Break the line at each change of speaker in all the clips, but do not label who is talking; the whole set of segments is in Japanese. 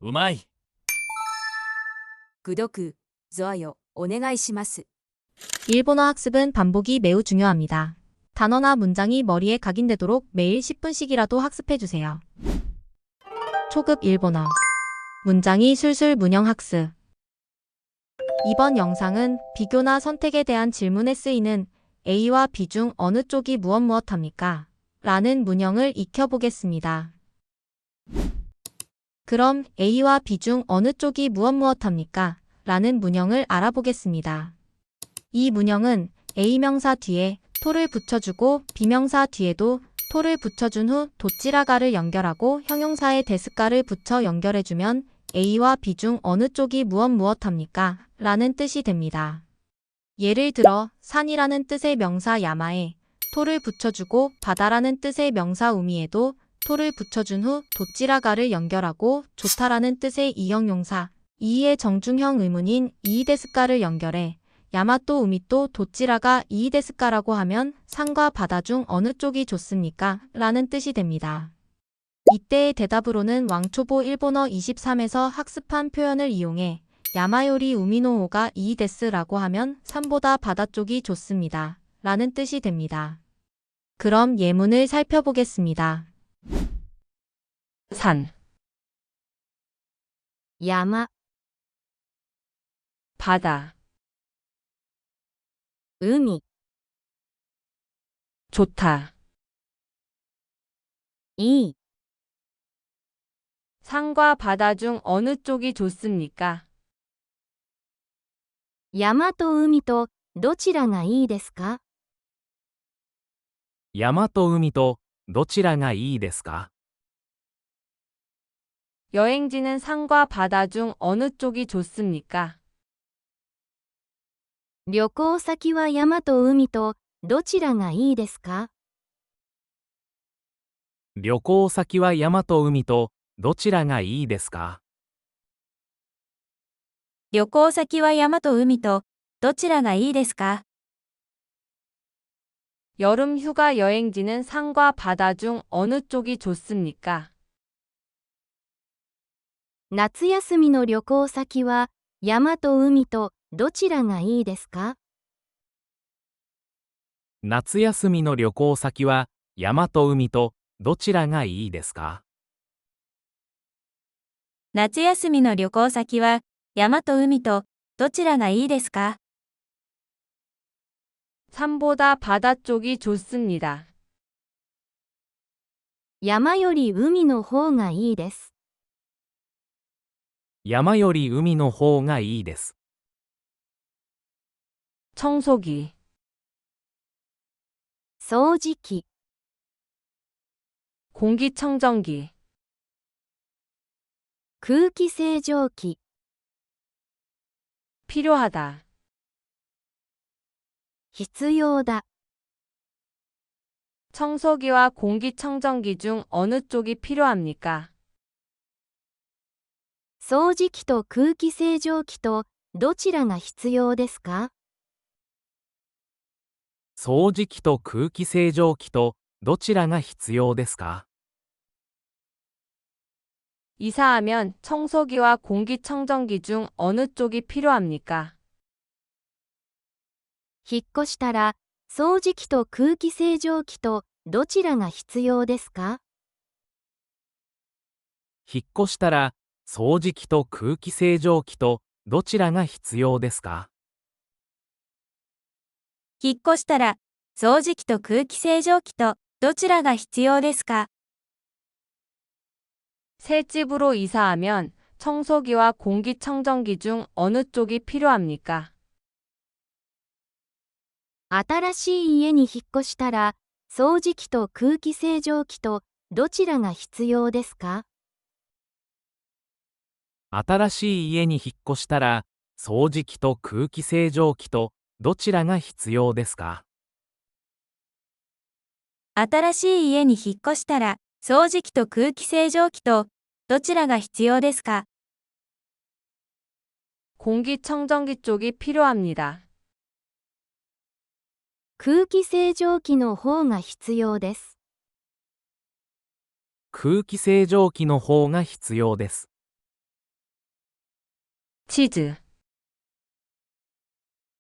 うまい。
구독, 좋아요, お願いします.
일본어 학습은 반복이 매우 중요합니다. 단어나 문장이 머리에 각인되도록 매일 10분씩이라도 학습해주세요. 초급 일본어 문장이 술술 문형 학습. 이번 영상은 비교나 선택에 대한 질문에 쓰이는 A와 B 중 어느 쪽이 무엇합니까? 라는 문형을 익혀보겠습니다. 그럼 A와 B 중 어느 쪽이 무엇합니까? 라는 문형을 알아보겠습니다. 이 문형은 A 명사 뒤에 토를 붙여주고 B 명사 뒤에도 토를 붙여준 후 도찌라가를 연결하고 형용사의 데스까를 붙여 연결해주면 A와 B 중 어느 쪽이 무엇합니까? 라는 뜻이 됩니다. 예를 들어 산이라는 뜻의 명사 야마에 토를 붙여주고 바다라는 뜻의 명사 우미에도 토를 붙여준 후 도찌라가를 연결하고 좋다라는 뜻의 이형용사 이의 정중형 의문인 이이데스까를 연결해 야마또 우미또 도찌라가 이이데스까라고 하면 산과 바다 중 어느 쪽이 좋습니까? 라는 뜻이 됩니다. 이때의 대답으로는 왕초보 일본어 23에서 학습한 표현을 이용해 야마요리 우미노호가 이이데스라고 하면 산보다 바다 쪽이 좋습니다. 라는 뜻이 됩니다. 그럼 예문을 살펴보겠습니다. 산,
山
바다,
海
좋다,
いい
산과 바다 중 어느 쪽이 좋습니까?
山と海とどちらがいいですか?
山と海とどちらがいいですか?
여행지는 산과 바다 중 어느 쪽이 좋습니까?
旅行先は山と海とどちらがいいですか?
旅行先は山と海とどちらがいいですか?
旅行先は山と海とどちらがいいですか?
여름 휴가 여행지는 산과 바다 중 어느 쪽이 좋습니까?
夏休みの旅行先は山と海とどちらがいいですか?
夏休みの旅行先は山と海とどちらがいいですか?
夏休みの旅行先は山と海とどちらがいいですか?
산보다 바다 쪽이 좋습니다.
山より海の方がいいです。
山より海の方がいいです。
청소기,
掃除機
공기청정기,
空気清浄機
필요하다.
必要だ。
청소기와 공기청정기 중 어느 쪽이 필요합니까?
掃除機と空気清浄機とどちらが必要ですか?
掃除機と空気清浄機とどちらが必要ですか?
이사하면 청소기와 공기청정기 중 어느 쪽이 필요합니까?
引っ越したら掃除機と空気清浄機とどちらが必要ですか?
引っ越したら掃除機と空気清浄機とどちらが必要ですか?
引っ越したら掃除機と空気清浄機とどちらが必要ですか?
새 집으로 이사하면 청소기와 공기청정기 중 어느 쪽이 필요합니까?
新しい家に引っ越したら掃除機と空気清浄機とどちらが必要ですか?
新しい家に引っ越したら掃除機と空気清浄機とどちらが必要ですか?
新しい家に引っ越したら掃除機と空気清浄機とどちらが必要ですか?
공기청정기 쪽이 필요합니다.
空気清浄機の方が必要です。
空気清浄機の方が必要です。
치즈,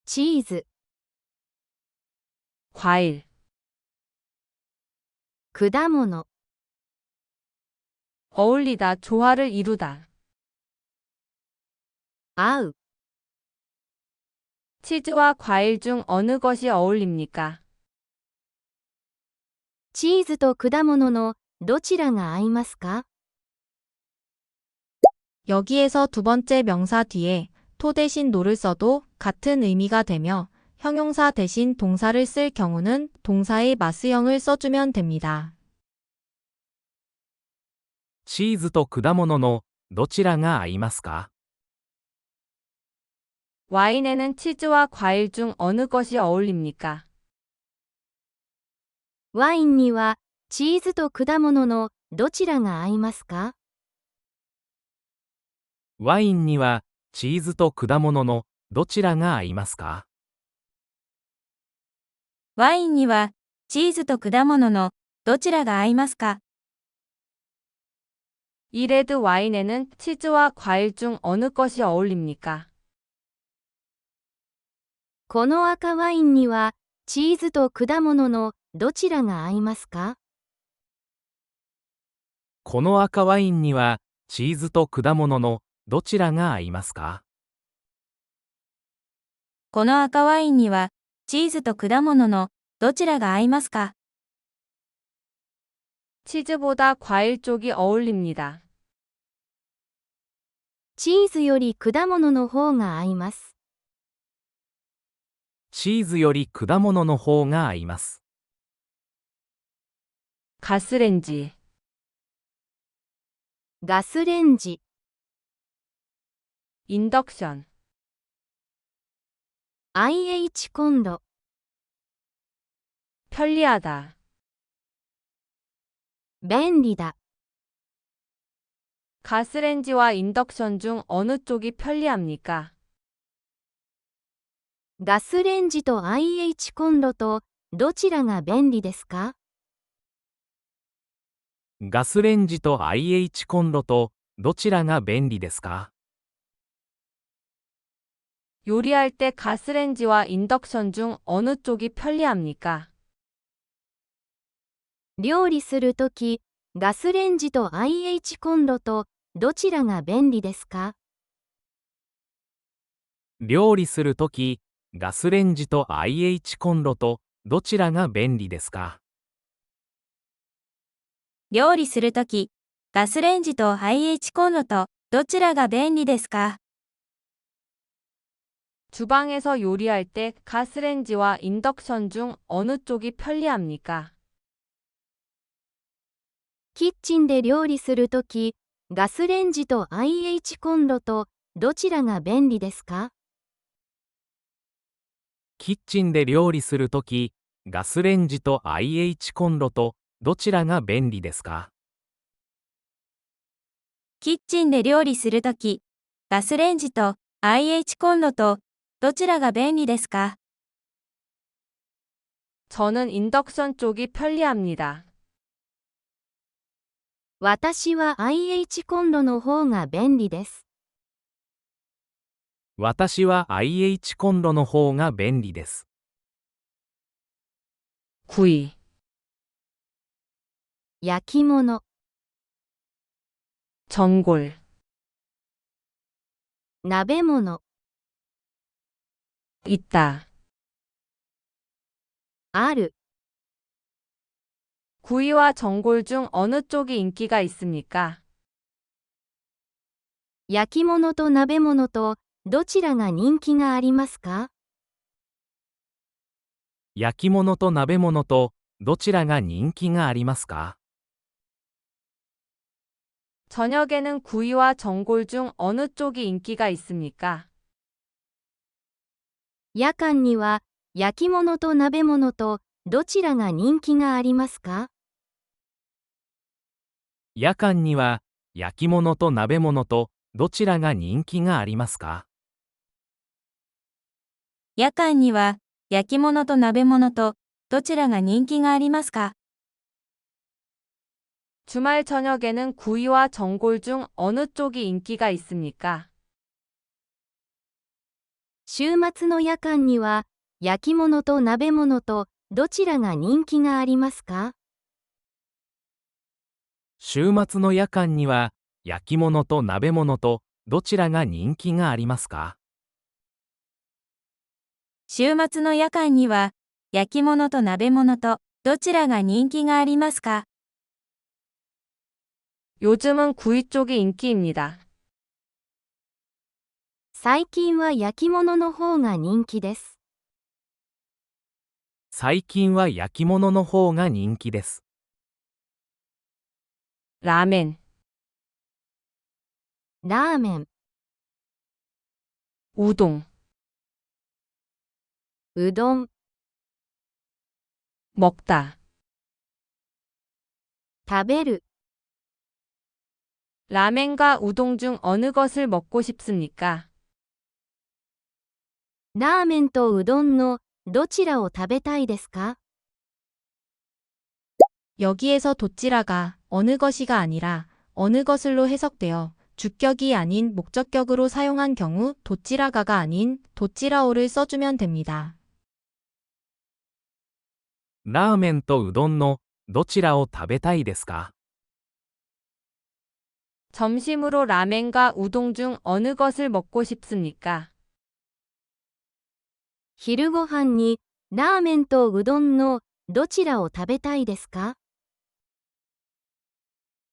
チーズ、
과일,
果物、
어울리다, 조화를 이루다.
合う、
치즈와 과일 중 어느 것이 어울립니까?
チーズと果物のどちらが合いますか？
여기에서 두 번째 명사 뒤에 토 대신 노를 써도 같은 의미가 되며 형용사 대신 동사를 쓸 경우는 동사의 마스형을 써주면 됩니다.
チーズと果物のどちらが合いますか？
와인에는 치즈와 과일 중 어느 것이 어울립니까?
ワインにはチーズと果物のどちらが合いますか？
ワインにはチーズと果物のどちらが合いますか？
ワインにはチーズと果物のどちらが合いますか？
이 레드 와인에는 치즈와 과일 중 어느 것이 어울립니까?
この赤ワインにはチーズと果物のどちらが合いますか？
この赤ワインにはチーズと果物のどちらが合いますか？
この赤ワインにはチーズと果物のどちらが合いますか？
치즈보다 과일 쪽이 어울립니다.
チーズより果物の方が合います。
チーズより果物の方が合います。
가스렌지,
ガスレンジ、
인덕션,
IH コンロ、
편리하다.
便利だ。
가스렌지와 인덕션 중 어느 쪽이 편리합니까?
ガスレンジと IH コンロとどちらが便利ですか？
ガスレンジと IH コンロとどちらが便利ですか？
요리할 때 가스렌지와 인덕션 중 어느 쪽이 편리합니까?
料理するとき、ガスレンジと IH コンロとどちらが便利ですか？
料理するとき、ガスレンジと IH コンロとどちらが便利ですか？
料理するとき、ガスレンジと IH コンロとどちらが便利ですか？
주방에서 요리할 때 가스렌지와 인덕션 중 어느 쪽이 편리합니까?
キッチンで料理するとき、ガスレンジと IH コンロとどちらが便利ですか？
キッチンで料理するとき、ガスレンジと IH コンロとどちらが便利ですか？
キッチンで料理するとき、ガスレンジと IH コンロとどちらが便利ですか？
저는 인덕션 쪽이 편리합니다.
私は IH コンロの方が便利です。
私は IH コンロの方が便利です。
구이,
焼き物、
전골,
鍋物、
있다.
ある。
구이와 전골 중 어느 쪽이 인기가 있습니까?
焼き物と鍋物とどちらが人気がありますか？
焼き物と鍋物とどちらが人気がありますか？
저녁에는 구이와 전골 중 어느 쪽이 인기가 있습니까?
夜間には焼き物と鍋物とどちらが人気がありますか？
夜間には焼き物と鍋物とどちらが人気がありますか？
夜間には焼き物と鍋物とどちらが人気がありますか？
주말 저녁에는 구이와 전골 중 어느 쪽이 인기가 있습니까?
週末の夜間には焼き物と鍋物とどちらが人気がありますか？
週末の夜間には焼き物と鍋物とどちらが人気がありますか？
週末の夜間には焼き物と鍋物とどちらが人気がありますか？
요즘은 구이 쪽이 인기입니다.
最近は焼き物の方が人気です。
最近は焼き物の方が人気です。
라멘,
ラーメン、
우동,
うどん、
먹다.
食べる。
라멘과 우동 중 어느 것을 먹고 싶습니까?
ラーメンとうどんのどちらを食べたいですか？
여기에서 도찌라가 어느 것이가 아니라 어느 것을로 해석되어 주격이 아닌 목적격으로 사용한 경우 도찌라가가 아닌 도찌라오를 써주면 됩니다.
ラーメンとうどんのどちらを食べたいですか？
점심으로 라멘과 우동 중 어느 것을 먹고 싶습니까?
昼ごはんにラーメンとうどんのどちらを食べたいですか？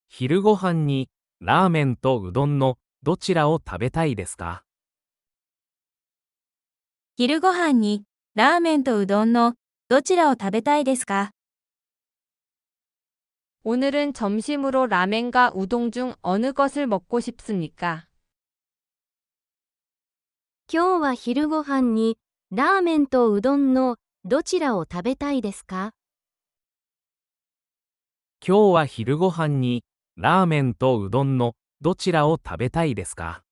昼ごはんにラーメンとうどんのどちらを食べたいですか？
昼ごはんにラーメンとうどんのどちらを食べたいですか？
오늘은 점심으로 라멘과 우동 중 어느 것을 먹고 싶습니까?
今日は昼ごはんにラーメンとうどんのどちらを食べたいですか？
今日は昼ごはんにラーメンとうどんのどちらを食べたいですか？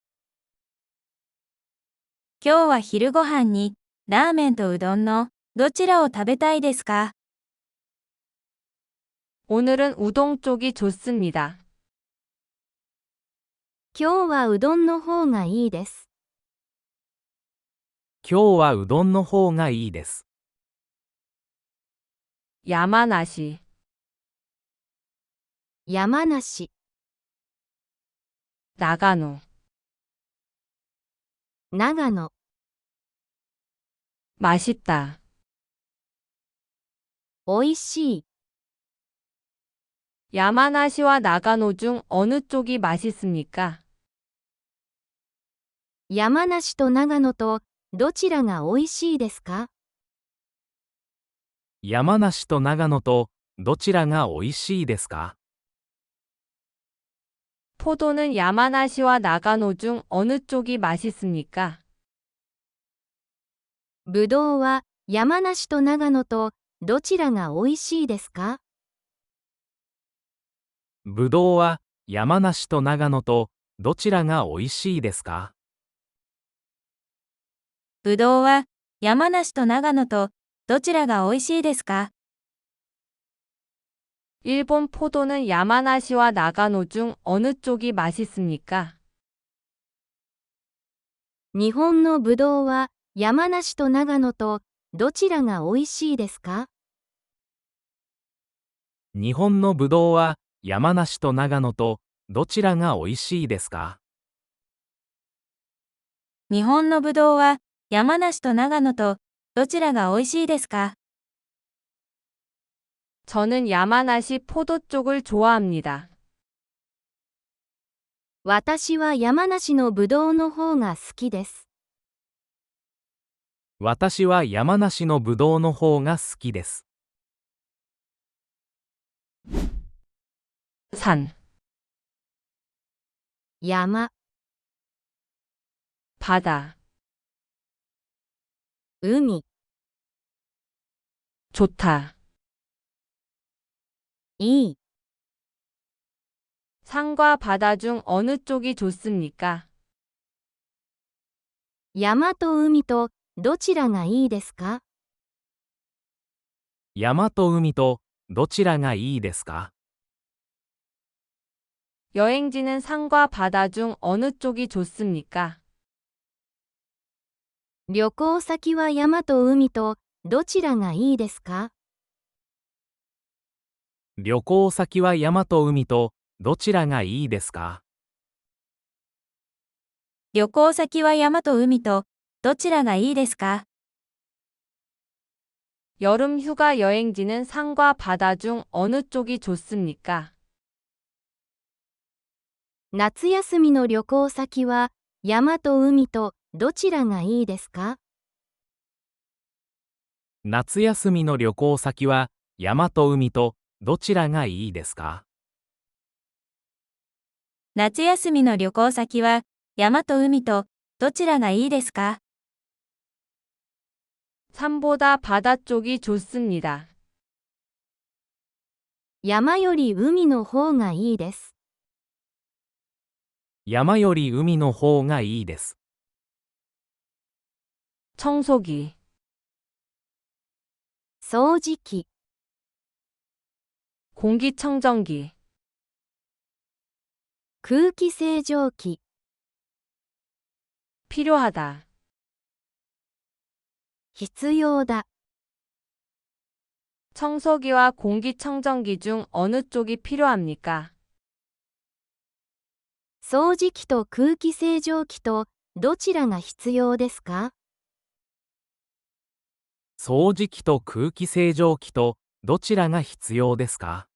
今日は昼ごはんにラーメンとうどんのどちらを食べたいですか？
오늘은 우동 쪽이 좋습니다.
今日はうどんの方がいいです。
今日はうどんの方がいいです。
야마나시,
山梨、
나가노,
長野、
맛있다.
おいしい。
야마나시와 나가노 중 어느 쪽이 맛있습니까?
山梨と長野とどちらがおいしいですか？
山梨と長野とどちらがおいしいですか？
포도는 야마나시와 나가노 중 어느 쪽이 맛있습니까?
ぶどうは山梨と長野とどちらがおいしいですか？
ぶどうは山梨と長野とどちらがおいしいですか？
ぶどうは山梨と長野とどちらがおいしいですか？
일본 포도는 야마나시와 나가노 중 어느 쪽이 맛있습니까?
日本のぶどうは山梨と長野とどちらがおいしいですか？
日本のぶどうは山梨と長野とどちらがおいしいですか？
日本のぶどうは山梨と長野とどちらがおいしいですか？
저는 야마나시 포도 쪽을 좋아합니다.
私は山梨のぶどうの方が好きです。
私は山梨のぶどうの方が好きです。
산,
山、
바다,
海、
좋다.
いい。
산과 바다 중 어느 쪽이 좋습니까?
山と海とどちらがいいですか？
山と海とどちらがいいですか？
여행지는 산과 바다 중 어느 쪽이 좋습니까?
旅行先は山と海とどちらがいいですか？
旅行先は山と海とどちらがいいですか？
旅行先は山と海とどちらがいいですか？
여름 휴가 여행지는 산과 바다 중 어느 쪽이 좋습니까?
夏休みの旅行先は山と海とどちらがいいですか？
夏休みの旅行先は山と海とどちらがいいですか？
夏休みの旅行先は山と海とどちらがいいですか？
산보다 바다 쪽이 좋습니다.
山より海の方がいいです。
山より海の方がいいです。
청소기,
掃除機、
공기청정기,
空気清浄機、
필요하다.
必要だ。
청소기와 공기청정기 중 어느 쪽이 필요합니까?
掃除機と空気清浄機とどちらが必要ですか？
掃除機と空気清浄機とどちらが必要ですか？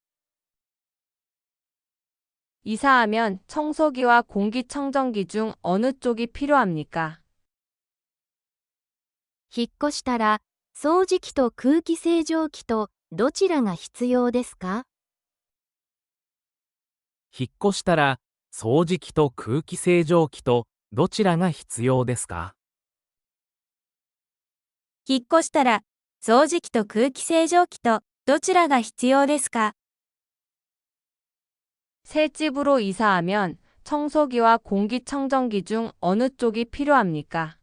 이사하면 청소기와 공기청정기 중 어느 쪽이 필요합니까?
引っ越したら掃除機と空気清浄機とどちらが必要ですか？
引っ越したら掃除機と空気清浄機とどちらが必要ですか？
引っ越したら掃除機と空気清浄機とどちらが必要ですか？
새 집으로 이사하면 청소기와 공기청정기 중 어느 쪽이 필요합니까?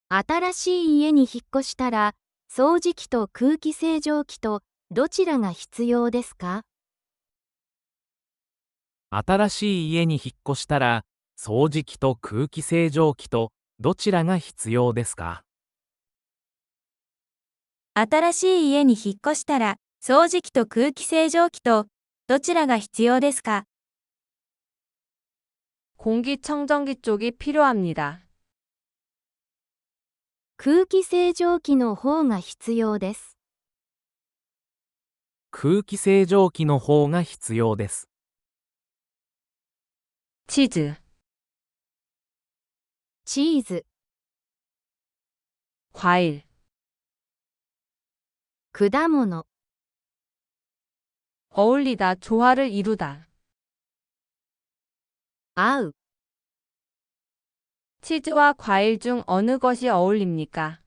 新しい家に引っ越したら掃除機と空気清浄機とどちらが必要ですか？
新しい家に引っ越したら掃除機と空気清浄機とどちらが必要ですか？
新しい家に引っ越したら掃除機と空気清浄機とどちらが必要ですか？
공기청정기 쪽이 필요합니다.
空気清浄機の方が必要です。
空気清浄機の方が必要です。
치즈,
チーズ、
과일,
果物、
어울리다, 조화를 이루다.
合う、
치즈와 과일 중 어느 것이 어울립니까?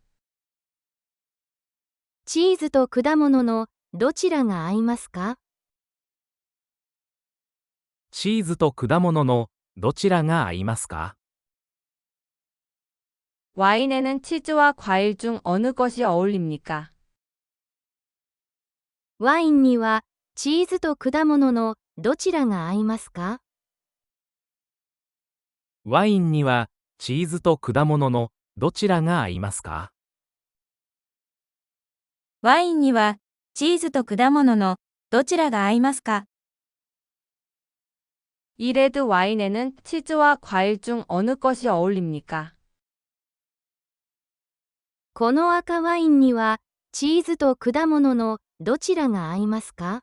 チーズと果物のどちらが合いますか？
チーズと果物のどちらが合いますか？
와인에는 치즈와 과일 중 어느 것이 어울립니까?
ワインにはチーズと果物のどちらが合いますか？
ワインにはチーズと果物のどちらが合いますか？
ワインにはチーズと果物のどちらが合いますか？
이 레드 와인에는 치즈와 과일 중 어느 것이 어울립니까?
この赤ワインにはチーズと果物のどちらが合いますか？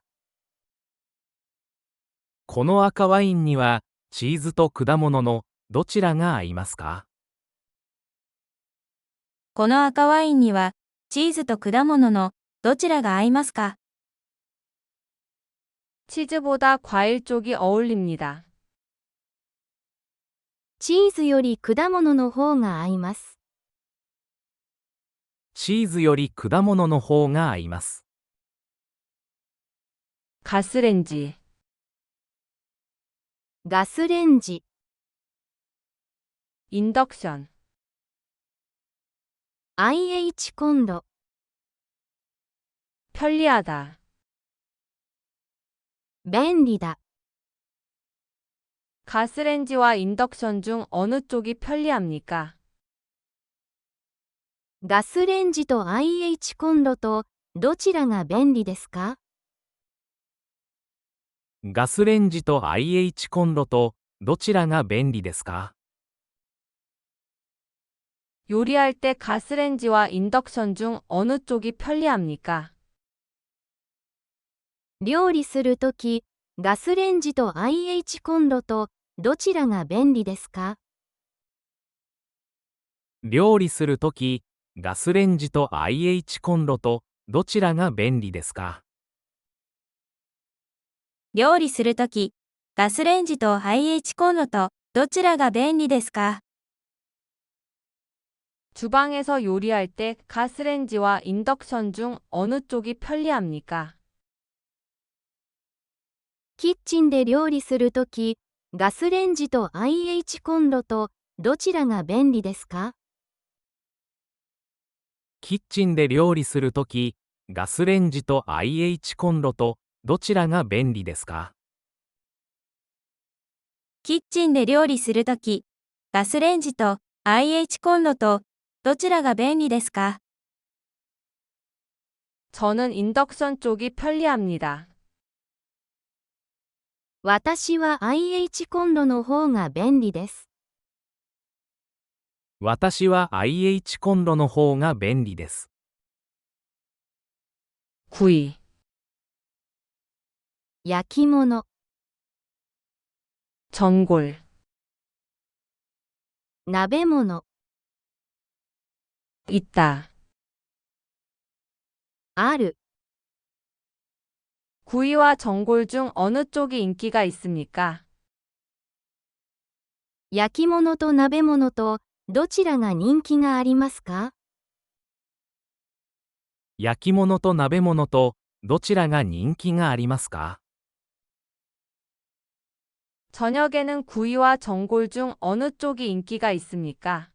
この赤ワインにはチーズと果物のどちらが合いますか？
この赤ワインにはチーズと果物のどちらが合いますか？
치즈보다 과일 쪽이 어울립니다.
チーズより果物の方が合います。
チーズより果物の方が合います。
가스렌지,
ガスレンジ、
인덕션,
IH コンロ、
편리하다.
便利だ。
가스렌지와 인덕션 중 어느 쪽이 편리합니까?
ガスレンジと IH コンロとどちらが便利ですか？
ガスレンジと IH コンロとどちらが便利ですか？
요리할 때 가스렌지와 인덕션 중 어느 쪽이 편리합니까?
料理するとき、ガスレンジと IH コンロとどちらが便利ですか？
料理するとき、ガスレンジと IH コンロとどちらが便利ですか？
料理するとき、ガスレンジと IH コンロとどちらが便利ですか？
주방에서 요리할 때 가스렌지와 인덕션 중 어느 쪽이 편리합니까?
キッチンで料理するとき、ガスレンジと IH コンロとどちらが便利ですか？
キッチンで料理するとき、ガスレンジと IH コンロとどちらが便利ですか？
キッチンで料理するとき、ガスレンジと IH コンロとどちらが便利ですか？
저는 인덕션 쪽이 편리합니다.
私は IH コンロの方が便利です。
私は IH コンロの方が便利です。
구이,
焼き物、
전골,
鍋物、
있다.
ある。
구이와 전골 중 어느 쪽이 인기가 있습니까?
焼き物と鍋物とどちらが人気がありますか？
焼き物と鍋物とどちらが人気がありますか？
저녁에는 구이와 전골 중 어느 쪽이 인기가 있습니까?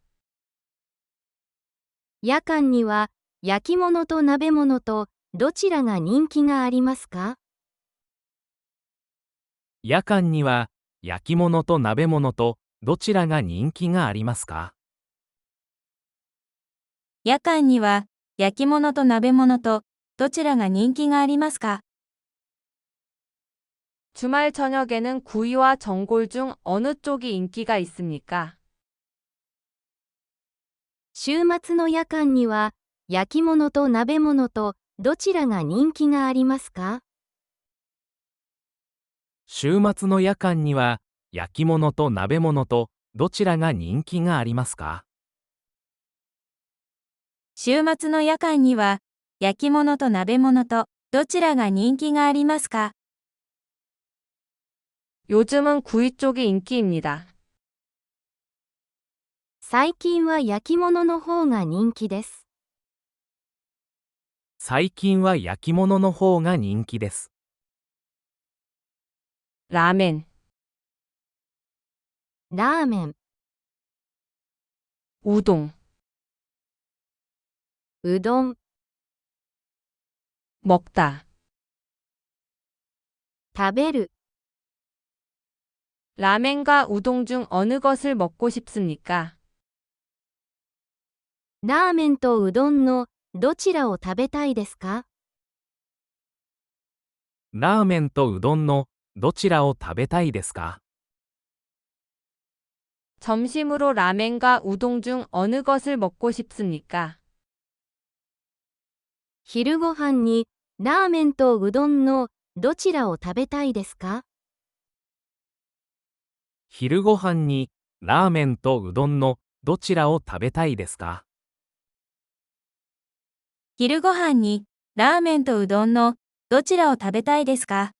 夜間には焼き物と鍋物とどちらが人気がありますか？
夜間には焼き物と鍋物とどちらが人気がありますか？
夜間には焼き物と鍋物とどちらが人気がありますか？
주말 저녁에는 구이와 전골 중 어느 쪽이 인기가 있습니까?
週末の夜間には焼き物と鍋物とどちらが人気がありますか？
週末の夜間には焼き物と鍋物とどちらが人気がありますか？
週末の夜間には焼き物と鍋物とどちらが人気がありますか？
요즘은 구이 쪽이 인기입니다.
最近は焼き物の方が人気です。
最近は焼き物の方が人気です。
라멘,
ラーメン、
우동,
うどん、
먹다.
食べる。
라멘과 우동 중 어느 것을 먹고 싶습니까?
ラーメンとうどんのどちらを食べたいですか？
ラーメンとうどんのどちらを食べたいですか？
점심으로 라멘과 우동 중 어느 것을 먹고 싶습니까?
昼ごはんにラーメンとうどんのどちらを食べたいですか？
昼ごはんにラーメンとうどんのどちらを食べたいですか？
昼ごはんにラーメンとうどんのどちらを食べたいですか？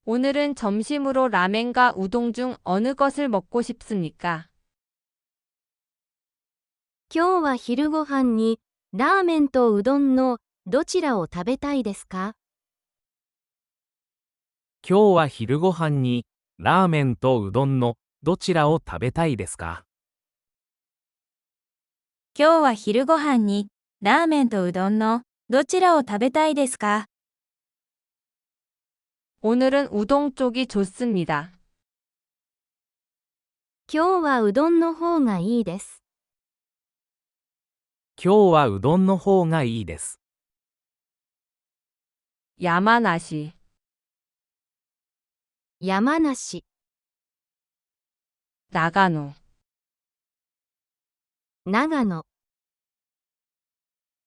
오늘은 점심으로 라멘과 우동 중 어느 것을 먹고 싶습니까?
今日は昼ごはんにラーメンとうどんのどちらを食べたいですか？
今日は昼ごはんにラーメンとうどんのどちらを食べたいですか？
今日は昼ごはんにラーメンとうどんのどちらを食べたいですか？
오늘은 우동 쪽이 좋습니다.
今日はうどんの方がいいです。
今日はうどんの方がいいです。
山梨、
山梨、
長野、
長野、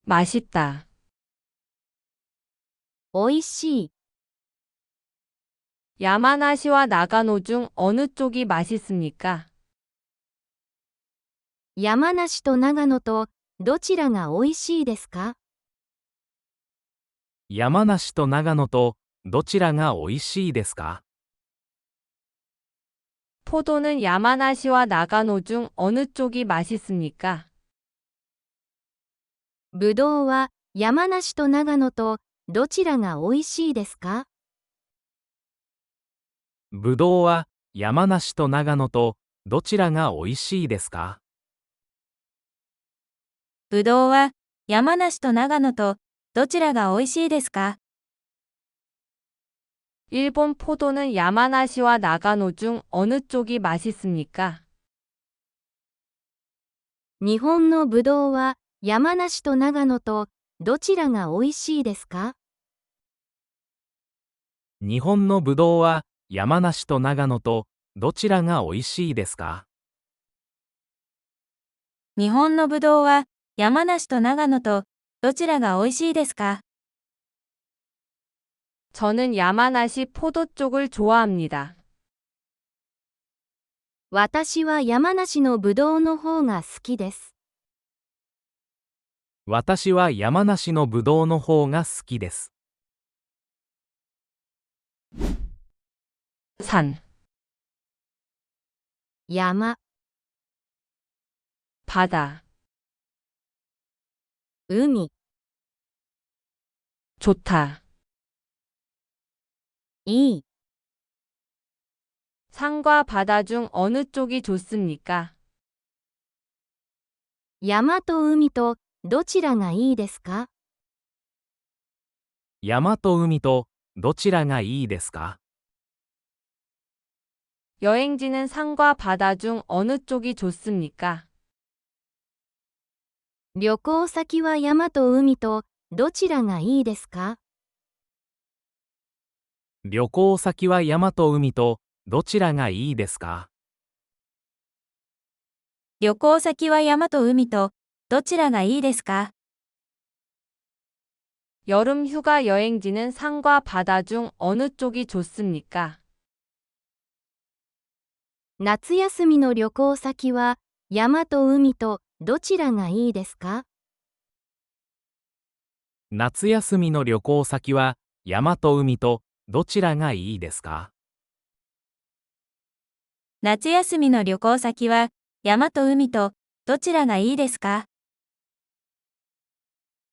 맛있다,
おいしい。
야마나시와 나가노 중 어느 쪽이 맛있습니까?
山梨と長野とどちらがおいしいですか？
山梨と長野とどちらがおいしいですか？
포도는 야마나시와 나가노 중 어느 쪽이 맛있습니까?
ぶどうは山梨と長野とどちらがおいしいですか？
ぶどうは山梨と長野とどちらがおいしいですか？
ぶどうは山梨と長野とどちらが美味しいですか？
일본 포도는 야마나시와 나가노 중 어느 쪽이 맛있습니까?
日本のぶどうは山梨と長野とどちらがおいしいですか？
日本のぶどうは山梨と長野とどちらがおいしいですか？
日本のぶどうは山梨と長野とどちらが美味しいですか？
저는 야마나시 포도 쪽을 좋아합니다.
私は山梨のぶどうの方が好きです。
私は山梨のぶどうの方が好きです。
산,
山、
바다,
海、
좋다.
いい。
산과 바다 중 어느 쪽이 좋습니까?
山と海とどちらがいいですか？
山と海とどちらがいいですか？
여행지는 산과 바다 중 어느 쪽이 좋습니까?
旅行先は山と海とどちらがいいですか？
旅行先は山と海とどちらがいいですか？
旅行先は山と海とどちらがいいですか？
여름 휴가 여행지는 산과 바다 중 어느 쪽이 좋습니까?
夏休みの旅行先は山と海とどちらがいいですか？
夏休みの旅行先は山と海とどちらがいいですか？
夏休みの旅行先は山と海とどちらがいいですか？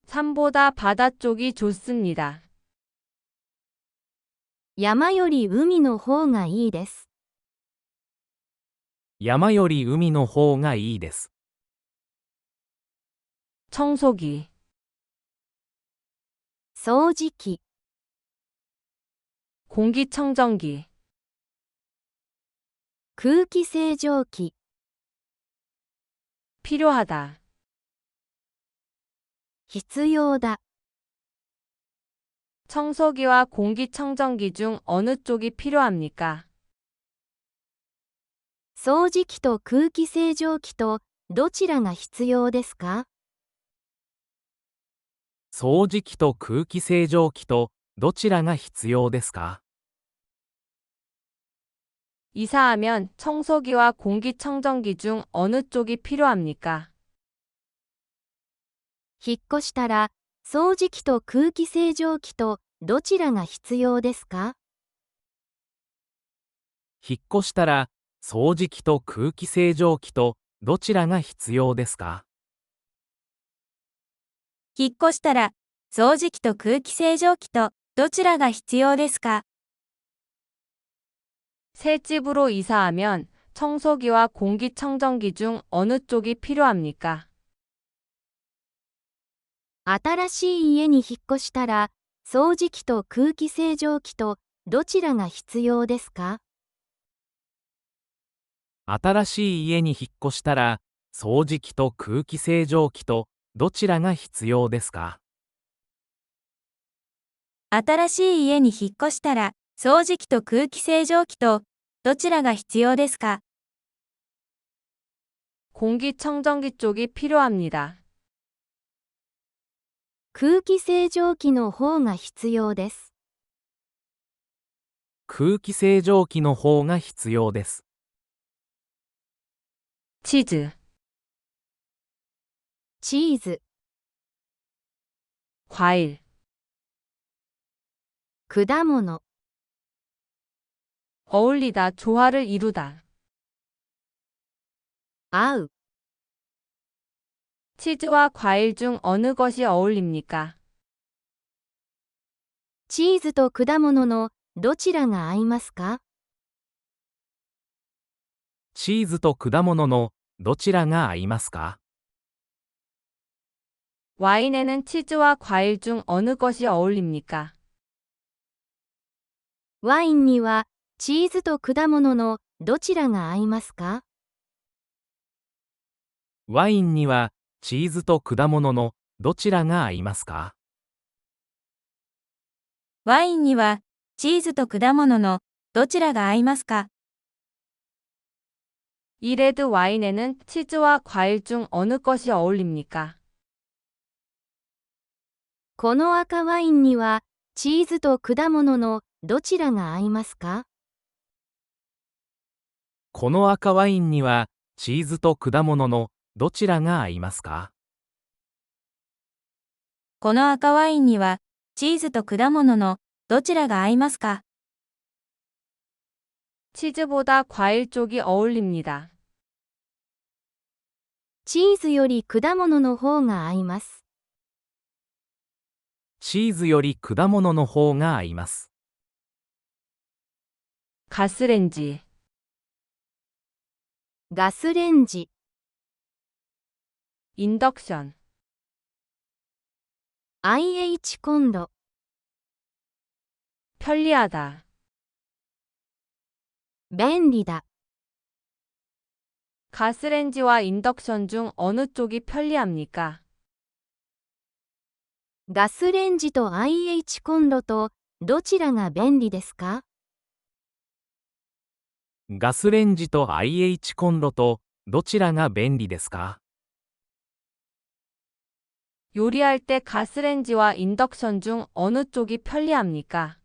산보다 바다 쪽이 좋습니다.
山より海の方がいいです。
山より海の方がいいです。
청소기,
掃除機、
공기청정기,
空気清浄機、
필요하다.
必要だ。
청소기와 공기청정기 중 어느 쪽이 필요합니까?
掃除機と空気清浄機とどちらが必要ですか？
掃除機と空気清浄機とどちらが必要ですか？
이사하면 청소기와 공기청정기 중 어느 쪽이 필요합니까?
引っ越したら掃除機と空気清浄機とどちらが必要ですか？
引っ越したら掃除機と空気清浄機とどちらが必要ですか？
引っ越したら掃除機と空気清浄機とどちらが必要ですか？
새 집으로 이사하면 청소기와 공기청정기 중 어느 쪽이 필요합니까?
新しい家に引っ越したら掃除機と空気清浄機とどちらが必要ですか？
新しい家に引っ越したら掃除機と空気清浄機とどちらが必要ですか？
新しい家に引っ越したら、掃除機と空気清浄機と、どちらが必要ですか？
공기청정기 쪽이 필요합니다.
空気清浄機の方が必要です。
空気清浄機の方が必要です。
치즈,
チーズ、
과일,
果物、
어울리다, 조화를 이루다.
合う、
치즈와 과일 중 어느 것이 어울립니까?
チーズと果物のどちらが合いますか？
チーズと果物のどちらが合いますか？
와인에는 치즈와 과일 중 어느 것이 어울립니까?
ワインにはチーズと果物のどちらが合いますか？
ワインにはチーズと果物のどちらが合いますか？
ワインには、チーズと果物の、どちらが合いますか？
이 레드 와인에는 치즈와 과일 중 어느 것이 어울립니까?
この赤ワインにはチーズと果物のどちらが合いますか？
この赤ワインにはチーズと果物のどちらが合いますか？
この赤ワインには、チーズと果物の、どちらが合いますか？
치즈보다 과일 쪽이 어울립니다.
チーズより果物の方が合います。
チーズより果物の方が合います。
가스렌지,
ガスレンジ、
인덕션,
IH コンロ、
편리하다.
便利だ。
가스렌지와 인덕션 중 어느 쪽이 편리합니까?
ガスレンジと IH コンロとどちらが便利ですか？
ガスレンジと IH コンロとどちらが便利ですか？
요리할 때 가스렌지와 인덕션 중 어느 쪽이 편리합니까?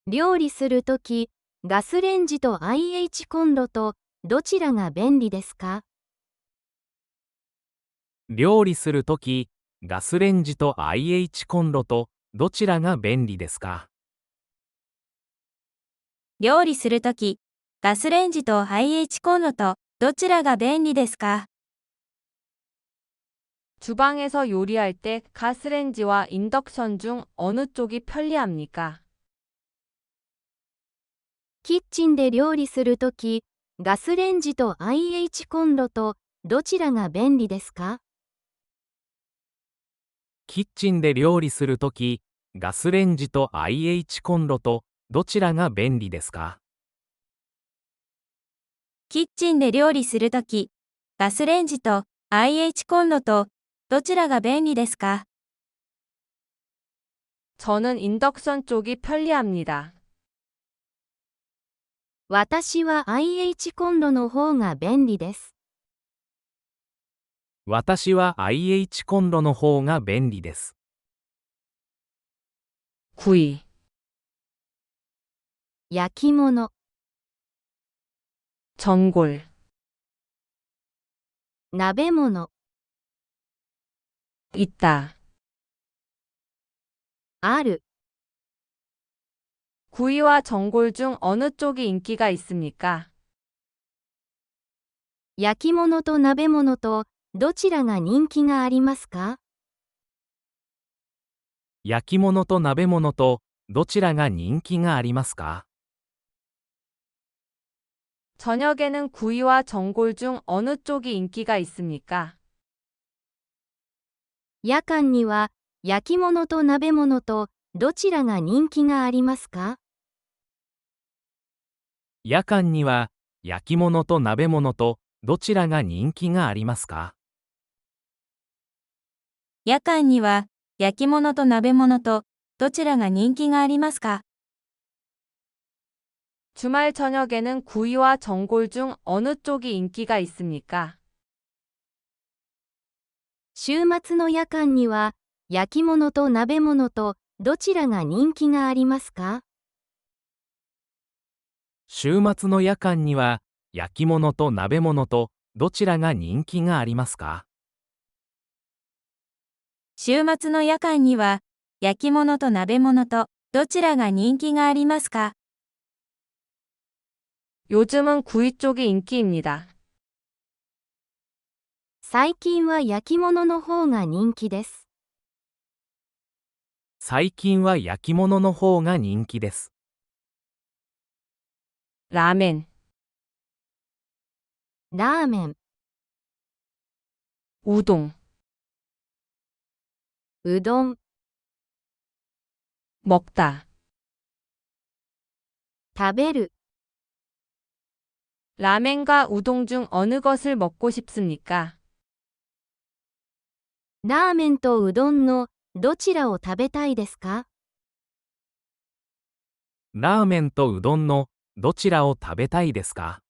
料理するとき、ガスレンジと IH コンロとどちらが便利ですか？
料理するとき、ガスレンジと IH コンロとどちらが便利ですか？
料理するとき、ガスレンジと IH コンロと、どちらが便利ですか？
주방에서 요리할 때 가스렌지와 인덕션 중 어느 쪽이 편리합니까?
キッチンで料理するとき、ガスレンジと IH コンロとどちらが便利ですか？
キッチンで料理するとき、ガスレンジと IH コンロとどちらが便利ですか？
キッチンで料理するとき、ガスレンジと IH コンロと、どちらが便利ですか？
저는 인덕션 쪽이 편리합니다.
私は IH コンロの方が便利です。
私は IH コンロの方が便利です。
구이,
焼き物、
전골,
鍋物、
있다.
ある。
구이와 전골 중 어느 쪽이 인기가 있습니까?
焼き物と鍋物とどちらが人気がありますか？
焼き物と鍋物とどちらが人気がありますか？
저녁에는 구이와 전골 중 어느 쪽이 인기가 있습니까?
夜間には焼き物と鍋物とどちらが人気がありますか？
夜間には焼き物と鍋物とどちらが人気がありますか？
夜間には焼き物と鍋物とどちらが人気がありますか？
주말 저녁에는 구이와 전골 중 어느 쪽이 인기가 있습니까?
週末の夜間には焼き物と鍋物とどちらが人気がありますか？
週末の夜間には焼き物と鍋物とどちらが人気がありますか？
週末の夜間には焼き物と鍋物とどちらが人気がありますか？
요즘은 구이 쪽이 인기입니다.
最近は焼き物の方が人気です。
最近は焼き物の方が人気です。
라멘,
ラーメン、
우동,
うどん、
먹다.
食べる。
라멘과 우동 중 어느 것을 먹고 싶습니까?
ラーメンとうどんのどちらを食べたいですか？
ラーメンとうどんのどちらを食べたいですか？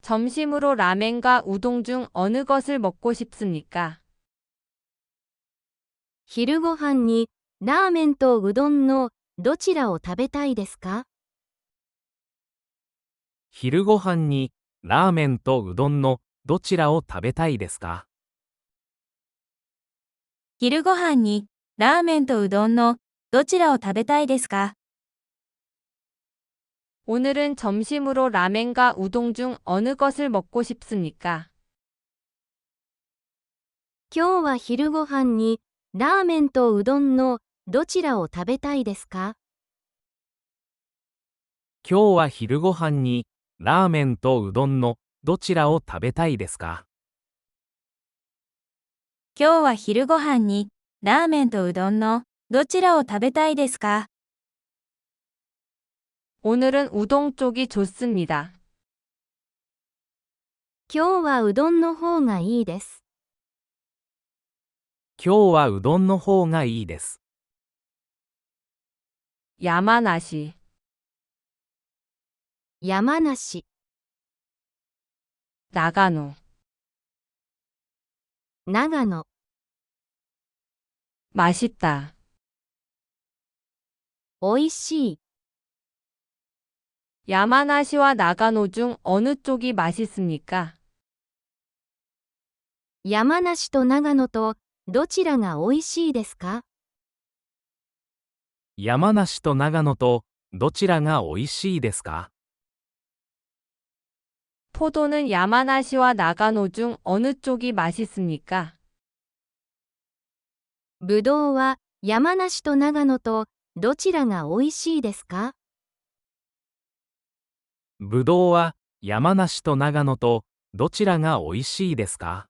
점심으로 라멘과 우동 중 어느 것을 먹고 싶습니까?
昼ごはんにラーメンとうどんのどちらを食べたいですか？
昼ごはんにラーメンとうどんのどちらを食べたいですか？
昼ごはんにラーメンとうどんのどちらを食べたいですか？
오늘은 점심으로 라멘과 우동 중 어느 것을 먹고 싶습니까?
今日は昼ごはんにラーメンとうどんのどちらを食べたいですか？
今日は昼ごはんにラーメンとうどんのどちらを食べたいですか？
今日は昼ごはんにラーメンとうどんのどちらを食べたいですか？
오늘은 우동 쪽이 좋습니다.
今日はうどんの方がいいです。
今日はうどんの方がいいです。
야마나시,
山梨、
나가노,
長野、
맛있다.
おいしい。
야마나시와 나가노 중 어느 쪽이 맛있습니까?
山梨と長野とどちらがおいしいですか？
山梨と長野とどちらがおいしいですか？
포도는 야마나시와 나가노 중 어느 쪽이 맛있습니까?
ぶどうは山梨と長野とどちらがおいしいですか？
ぶどうは山梨と長野とどちらがおいしいですか？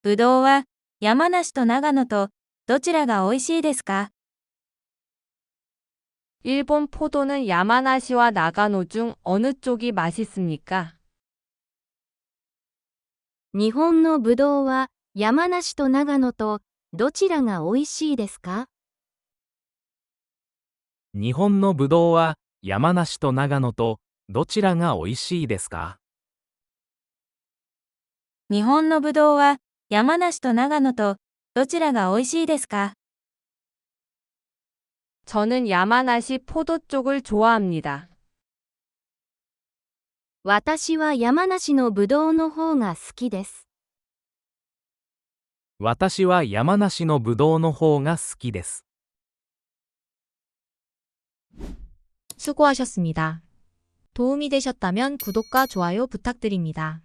ぶどうは山梨と長野とどちらがおいしいですか？
일본 포도는 야마나시와 나가노 중 어느 쪽이 맛있습니까?
日本のぶどうは山梨と長野とどちらがおいしいですか？
日本のぶどうは山梨と長野とどちらがおいしいですか？
日本のぶどうは山梨と長野とどちらがおいしいですか？
저는 야마나시 포도 쪽을 좋아합니다.
私は山梨のぶどうの方が好きです。
私は山梨のぶどうの方が好きです。
수고하셨습니다. 도움이 되셨다면 구독과 좋아요 부탁드립니다.